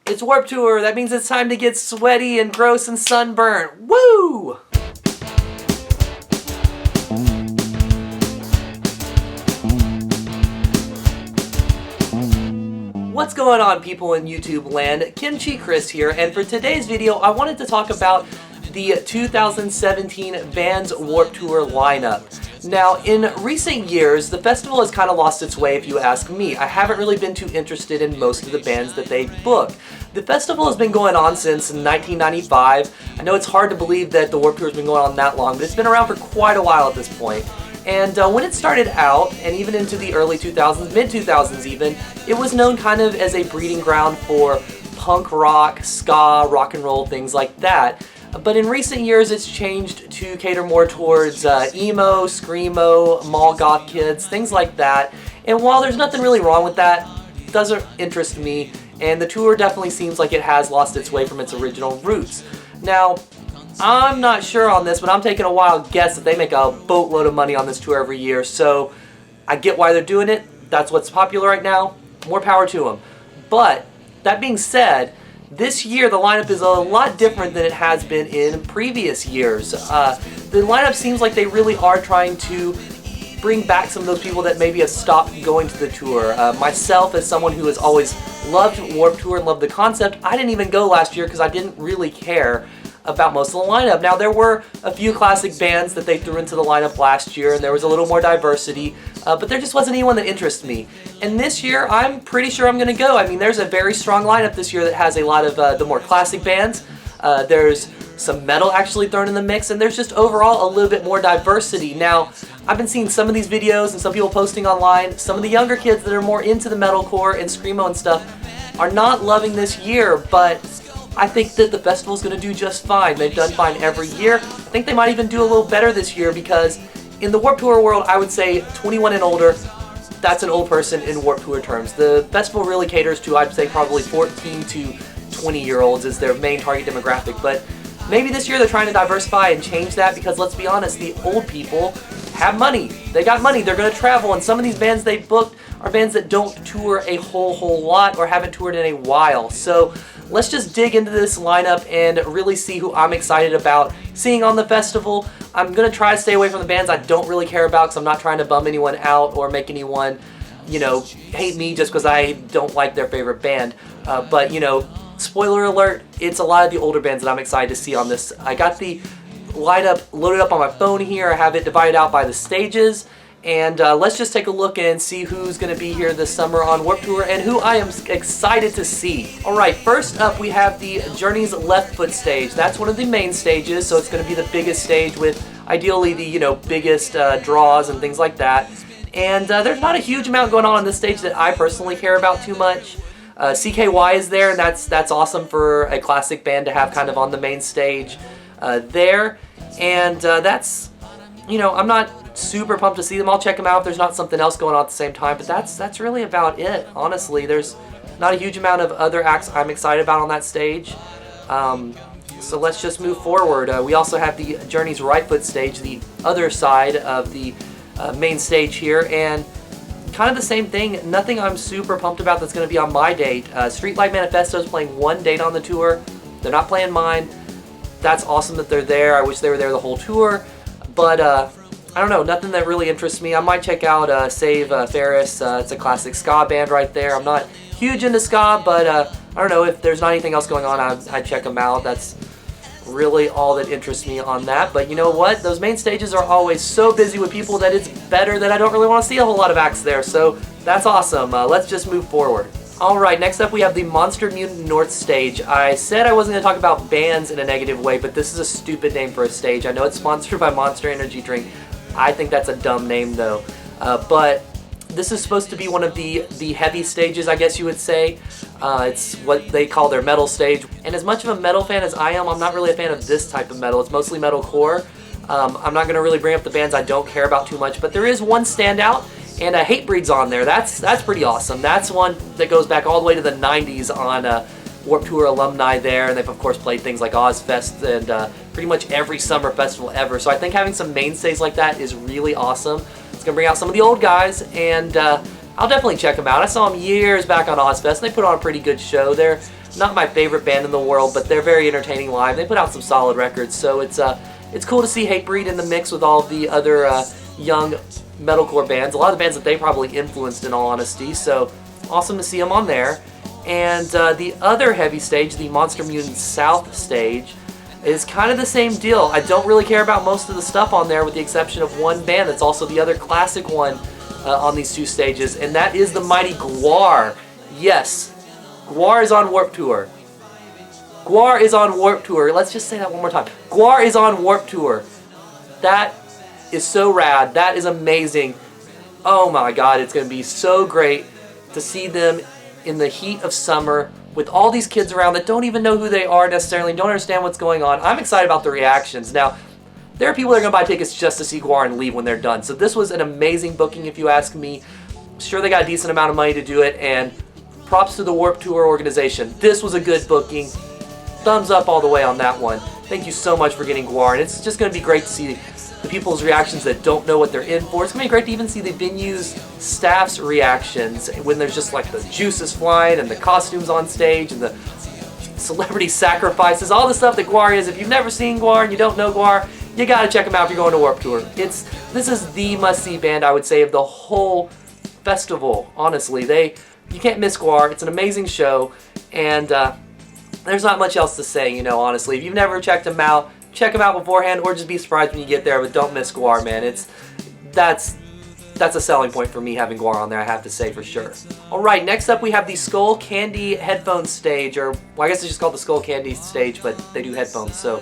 It's Warped Tour. That means it's time to get sweaty and gross and sunburnt. Woo! What's going on, people in YouTube land? Kimchi Chris here, and for today's video I wanted to talk about the 2017 Vans Warped Tour lineup. Now, in recent years, the festival has kind of lost its way if you ask me. I haven't really been too interested in most of the bands that they book. The festival has been going on since 1995. I know it's hard to believe that the Warped Tour has been going on that long, but it's been around for quite a while at this point. And when it started out, and even into the early 2000s, mid-2000s even, it was known kind of as a breeding ground for punk rock, ska, rock and roll, things like that. But in recent years, it's changed to cater more towards emo, screamo, mall goth kids, things like that. And while there's nothing really wrong with that, it doesn't interest me, and the tour definitely seems like it has lost its way from its original roots. Now, I'm not sure on this, but I'm taking a wild guess that they make a boatload of money on this tour every year, so I get why they're doing it. That's what's popular right now. More power to them. But, that being said, this year the lineup is a lot different than it has been in previous years. The lineup seems like they really are trying to bring back some of those people that maybe have stopped going to the tour. Myself, as someone who has always loved Warped Tour and loved the concept, I didn't even go last year because I didn't really care about most of the lineup. Now, there were a few classic bands that they threw into the lineup last year, and there was a little more diversity, but there just wasn't anyone that interests me. And this year, I'm pretty sure I'm going to go. I mean, there's a very strong lineup this year that has a lot of the more classic bands. There's some metal actually thrown in the mix, and there's just overall a little bit more diversity. Now, I've been seeing some of these videos and some people posting online. Some of the younger kids that are more into the metalcore and screamo and stuff are not loving this year, but I think that the festival is going to do just fine. They've done fine every year. I think they might even do a little better this year because in the Warped Tour world, I would say 21 and older, that's an old person in Warped Tour terms. The festival really caters to, I'd say, probably 14 to 20-year-olds is their main target demographic. But maybe this year they're trying to diversify and change that because, let's be honest, the old people have money. They got money. They're going to travel. And some of these bands they booked are bands that don't tour a whole lot or haven't toured in a while. So let's just dig into this lineup and really see who I'm excited about seeing on the festival. I'm going to try to stay away from the bands I don't really care about because I'm not trying to bum anyone out or make anyone, you know, hate me just because I don't like their favorite band. But, you know, spoiler alert, it's a lot of the older bands that I'm excited to see on this. I got the lineup loaded up on my phone here. I have it divided out by the stages. And let's just take a look and see who's going to be here this summer on Warped Tour and who I am excited to see. Alright, first up we have the Journey's Left Foot stage. That's one of the main stages, so it's going to be the biggest stage with ideally the, you know, biggest draws and things like that. And there's not a huge amount going on this stage that I personally care about too much. CKY is there, and that's awesome for a classic band to have kind of on the main stage there. And that's, you know, I'm not super pumped to see them. I'll check them out if there's not something else going on at the same time, but that's really about it, honestly. There's not a huge amount of other acts I'm excited about on that stage. So let's just move forward. We also have the Journey's Right Foot stage, the other side of the main stage here, and kind of the same thing. Nothing I'm super pumped about that's going to be on my date. Streetlight Manifesto is playing one date on the tour. They're not playing mine. That's awesome that they're there. I wish they were there the whole tour, but I don't know, nothing that really interests me. I might check out Save Ferris. It's a classic ska band right there. I'm not huge into ska, but I don't know, if there's not anything else going on, I'd check them out. That's really all that interests me on that. But you know what? Those main stages are always so busy with people that it's better that I don't really want to see a whole lot of acts there. So that's awesome. Let's just move forward. Alright, next up we have the Monster Mutant North stage. I said I wasn't going to talk about bands in a negative way, but this is a stupid name for a stage. I know it's sponsored by Monster Energy Drink. I think that's a dumb name though. But this is supposed to be one of the heavy stages, I guess you would say. It's what they call their metal stage. And as much of a metal fan as I am, I'm not really a fan of this type of metal. It's mostly metalcore. I'm not going to really bring up the bands I don't care about too much, but there is one standout, and Hatebreed's on there. That's pretty awesome. That's one that goes back all the way to the 90s on Warped Tour alumni there, and they've of course played things like Ozfest and pretty much every summer festival ever. So I think having some mainstays like that is really awesome. It's going to bring out some of the old guys, and I'll definitely check them out. I saw them years back on Ozfest, and they put on a pretty good show. They're not my favorite band in the world, but they're very entertaining live. They put out some solid records, so it's cool to see Hatebreed in the mix with all the other young metalcore bands. A lot of the bands that they probably influenced, in all honesty, so awesome to see them on there. And the other heavy stage, the Monster Mutant South stage, is kind of the same deal. I don't really care about most of the stuff on there with the exception of one band that's also the other classic one on these two stages, and that is the mighty Gwar. Yes, Gwar is on Warped Tour. Gwar is on Warped Tour. Let's just say that one more time. Gwar is on Warped Tour. That is so rad. That is amazing. Oh my god, it's going to be so great to see them in the heat of summer with all these kids around that don't even know who they are necessarily, don't understand what's going on. I'm excited about the reactions. Now, there are people that are going to buy tickets just to see Gwar and leave when they're done. So this was an amazing booking, if you ask me. Sure, they got a decent amount of money to do it, and props to the Warped Tour organization. This was a good booking. Thumbs up all the way on that one. Thank you so much for getting Gwar, and it's just going to be great to see the people's reactions that don't know what they're in for. It's going to be great to even see the venue's staff's reactions when there's just like the juices flying and the costumes on stage and the celebrity sacrifices, all the stuff that Gwar is. If you've never seen Gwar and you don't know Gwar, you got to check them out if you're going to Warped Tour. This is the must-see band, I would say, of the whole festival, honestly. You can't miss Gwar. It's an amazing show, and there's not much else to say, you know, honestly. If you've never checked them out, check them out beforehand, or just be surprised when you get there, but don't miss Gwar, man. That's a selling point for me, having Gwar on there, I have to say, for sure. Alright, next up we have the Skull Candy headphone stage, or, well, I guess it's just called the Skull Candy stage, but they do headphones, so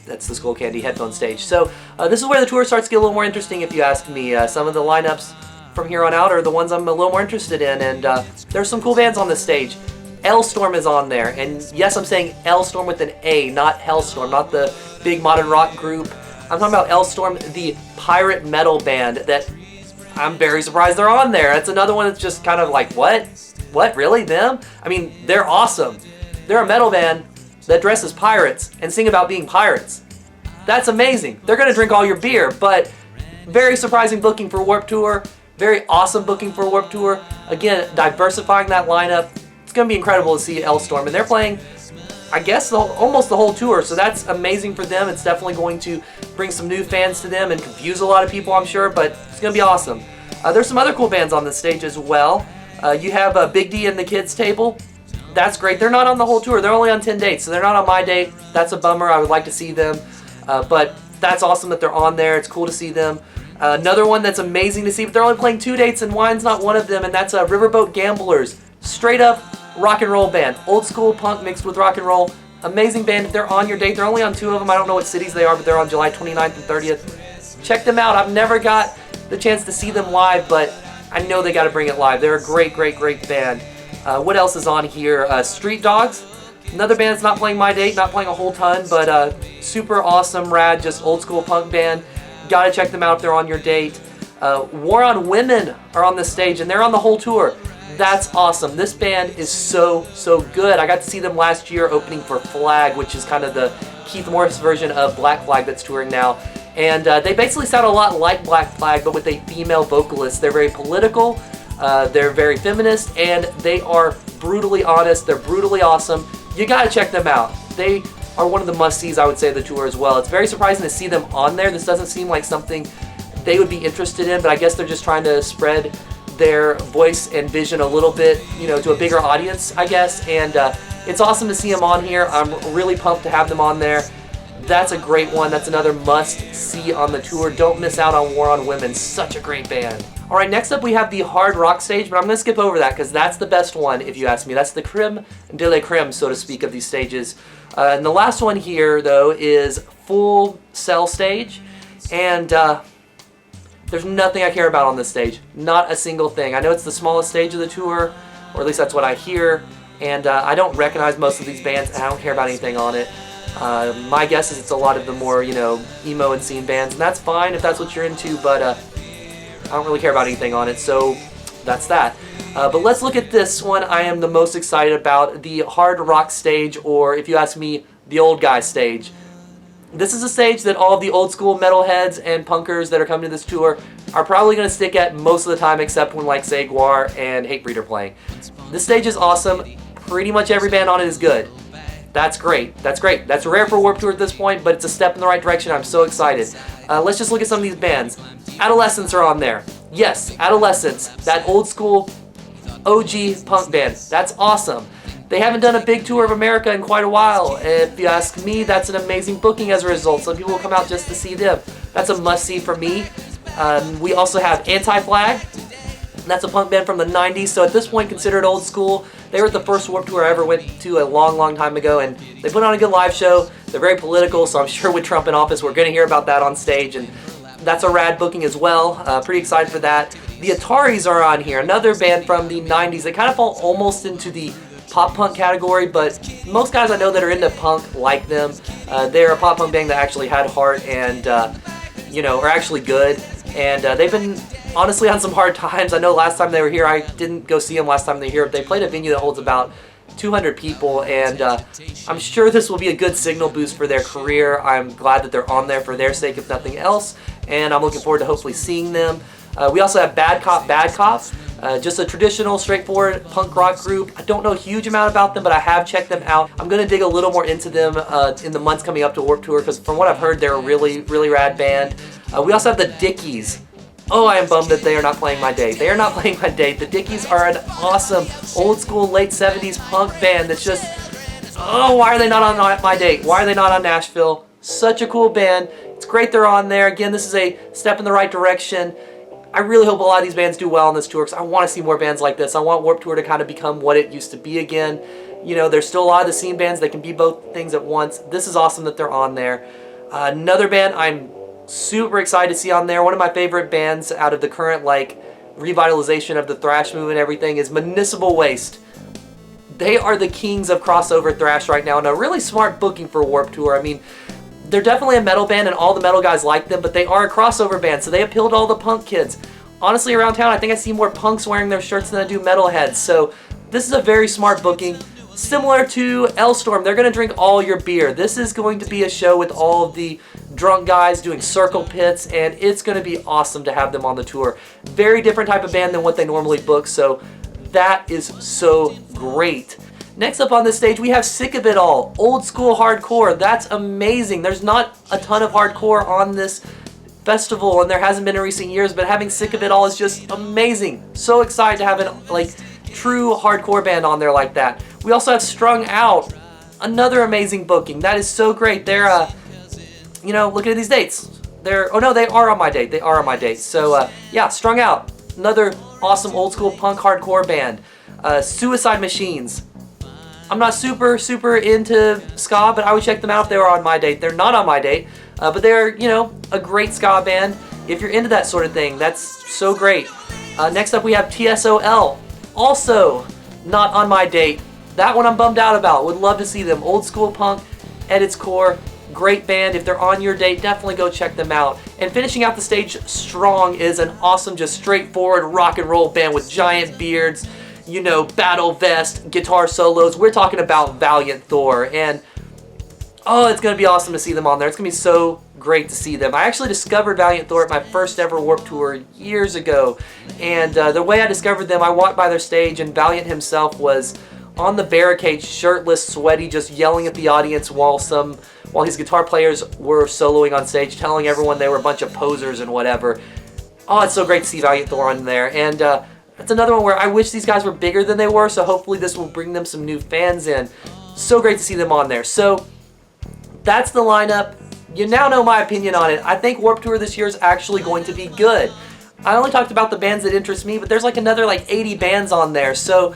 that's the Skull Candy headphone stage. So, this is where the tour starts to get a little more interesting, if you ask me. Some of the lineups from here on out are the ones I'm a little more interested in, and there's some cool bands on this stage. L-Storm is on there, and yes, I'm saying L-Storm with an A, not Hellstorm, not the big modern rock group. I'm talking about L-Storm, the pirate metal band that I'm very surprised they're on there. That's another one that's just kind of like, what? What, really, them? I mean, they're awesome. They're a metal band that dress as pirates and sing about being pirates. That's amazing. They're going to drink all your beer, but very surprising booking for Warped Tour. Very awesome booking for Warped Tour. Again, diversifying that lineup. It's going to be incredible to see L-Storm, and they're playing, I guess, almost the whole tour, so that's amazing for them. It's definitely going to bring some new fans to them and confuse a lot of people, I'm sure, but it's going to be awesome. There's some other cool bands on the stage as well. You have Big D and the Kids Table. That's great. They're not on the whole tour. They're only on 10 dates, so they're not on my date. That's a bummer. I would like to see them, but that's awesome that they're on there. It's cool to see them. Another one that's amazing to see, but they're only playing 2 dates, and Wine's not one of them, and that's Riverboat Gamblers. Straight up rock and roll band. Old school punk mixed with rock and roll. Amazing band. If they're on your date, they're only on 2 of them. I don't know what cities they are, but they're on July 29th and 30th. Check them out. I've never got the chance to see them live, but I know they got to bring it live. They're a great, great, great band. What else is on here? Street Dogs. Another band that's not playing my date, not playing a whole ton, but super awesome, rad, just old school punk band. Got to check them out if they're on your date. War on Women are on the stage, and they're on the whole tour. That's awesome. This band is so, so good. I got to see them last year opening for Flag, which is kind of the Keith Morris version of Black Flag that's touring now. And they basically sound a lot like Black Flag, but with a female vocalist. They're very political, they're very feminist, and they are brutally honest. They're brutally awesome. You gotta check them out. They are one of the must-sees, I would say, of the tour as well. It's very surprising to see them on there. This doesn't seem like something they would be interested in, but I guess they're just trying to spread their voice and vision a little bit, you know, to a bigger audience, I guess. And it's awesome to see them on here. I'm really pumped to have them on there. That's a great one. That's another must-see on the tour. Don't miss out on War on Women. Such a great band. All right, next up we have the hard rock stage, but I'm going to skip over that because that's the best one, if you ask me. That's the creme de la creme, so to speak, of these stages. And the last one here, though, is Full Cell stage. And there's nothing I care about on this stage. Not a single thing. I know it's the smallest stage of the tour, or at least that's what I hear. And I don't recognize most of these bands, and I don't care about anything on it. My guess is it's a lot of the more, you know, emo and scene bands, and that's fine if that's what you're into, but I don't really care about anything on it, so that's that. But let's look at this one I am the most excited about, the hard rock stage, or if you ask me, the old guy stage. This is a stage that all of the old school metalheads and punkers that are coming to this tour are probably going to stick at most of the time, except when like say Guar and Hatebreed are playing. This stage is awesome. Pretty much every band on it is good. That's great. That's great. That's rare for Warped Tour at this point, but it's a step in the right direction. I'm so excited. Let's just look at some of these bands. Adolescents are on there. Yes, Adolescents. That old school OG punk band. That's awesome. They haven't done a big tour of America in quite a while. If you ask me, that's an amazing booking as a result. Some people will come out just to see them. That's a must-see for me. We also have Anti-Flag. That's a punk band from the 90s, so at this point considered old school. They were at the first Warped Tour I ever went to a long, long time ago, and they put on a good live show. They're very political, so I'm sure with Trump in office, we're going to hear about that on stage, and that's a rad booking as well. Pretty excited for that. The Ataris are on here, another band from the 90s. They kind of fall almost into the pop punk category, but most guys I know that are into punk like them. They're a pop punk band that actually had heart and, are actually good. And they've been honestly on some hard times. I know last time they were here, I didn't go see them last time they were here, but they played a venue that holds about 200 people, and I'm sure this will be a good signal boost for their career. I'm glad that they're on there for their sake, if nothing else, and I'm looking forward to hopefully seeing them. We also have Bad Cop, Bad Cop. Just a traditional, straightforward punk rock group. I don't know a huge amount about them, but I have checked them out. I'm going to dig a little more into them in the months coming up to Warped Tour, because from what I've heard, they're a really, really rad band. We also have the Dickies. Oh, I am bummed that they are not playing my date. They are not playing my date. The Dickies are an awesome, old school, late 70s punk band that's just, oh, why are they not on my date? Why are they not on Nashville? Such a cool band. It's great they're on there. Again, this is a step in the right direction. I really hope a lot of these bands do well on this tour, because I want to see more bands like this. I want Warped Tour to kind of become what it used to be again. You know, there's still a lot of the scene bands that can be both things at once. This is awesome that they're on there. Another band I'm super excited to see on there, one of my favorite bands out of the current revitalization of the thrash movement and everything, is Municipal Waste. They are the kings of crossover thrash right now, and a really smart booking for Warped Tour. I mean, they're definitely a metal band and all the metal guys like them, but they are a crossover band, so they appeal to all the punk kids. Honestly, around town, I think I see more punks wearing their shirts than I do metalheads, so this is a very smart booking. Similar to L-Storm, they're going to drink all your beer. This is going to be a show with all of the drunk guys doing circle pits, and it's going to be awesome to have them on the tour. Very different type of band than what they normally book, so that is so great. Next up on this stage, we have Sick of It All, old school hardcore. That's amazing. There's not a ton of hardcore on this festival, and there hasn't been in recent years, but having Sick of It All is just amazing. So excited to have an true hardcore band on there like that. We also have Strung Out, another amazing booking. That is so great. They're, look at these dates. They are on my date. They are on my date. So, yeah, Strung Out, another awesome old school punk hardcore band. Suicide Machines. I'm not super into ska, but I would check them out if they were on my date. They're not on my date, but they're, a great ska band. If you're into that sort of thing, that's so great. Next up, we have TSOL. Also not on my date. That one I'm bummed out about. Would love to see them. Old school punk at its core. Great band. If they're on your date, definitely go check them out. And finishing out the stage strong is an awesome, just straightforward rock and roll band with giant beards, battle vest, guitar solos. We're talking about Valiant Thor. And oh, it's going to be awesome to see them on there. It's going to be so great to see them. I actually discovered Valiant Thor at my first ever Warped Tour years ago. And the way I discovered them, I walked by their stage, and Valiant himself was on the barricade, shirtless, sweaty, just yelling at the audience while his guitar players were soloing on stage, telling everyone they were a bunch of posers and whatever. Oh, it's so great to see Valiant Thor on there. And that's another one where I wish these guys were bigger than they were, so hopefully this will bring them some new fans in. So great to see them on there. So that's the lineup. You now know my opinion on it. I think Warped Tour this year is actually going to be good. I only talked about the bands that interest me, but there's another 80 bands on there. So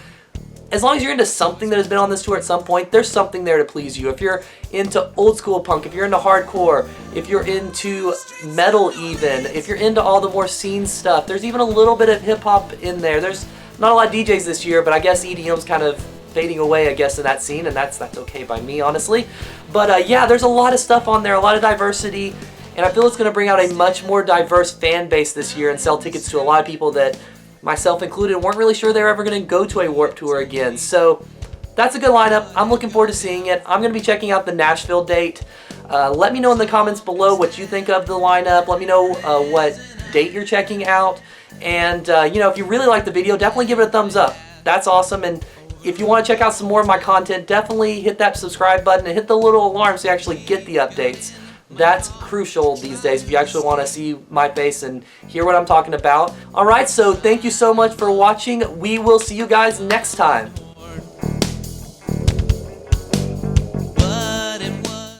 as long as you're into something that has been on this tour at some point, there's something there to please you. If you're into old school punk, if you're into hardcore, if you're into metal even, if you're into all the more scene stuff, there's even a little bit of hip hop in there. There's not a lot of DJs this year, but I guess EDM's kind of fading away, I guess, in that scene, and that's okay by me, honestly. But yeah, there's a lot of stuff on there, a lot of diversity, and I feel it's going to bring out a much more diverse fan base this year and sell tickets to a lot of people that, myself included, weren't really sure they were ever going to go to a Warped Tour again. So that's a good lineup. I'm looking forward to seeing it. I'm going to be checking out the Nashville date. Let me know in the comments below what you think of the lineup. Let me know what date you're checking out. And, you know, if you really like the video, definitely give it a thumbs up. That's awesome. And if you want to check out some more of my content, definitely hit that subscribe button and hit the little alarm so you actually get the updates. That's crucial these days if you actually want to see my face and hear what I'm talking about. Alright, so thank you so much for watching. We will see you guys next time.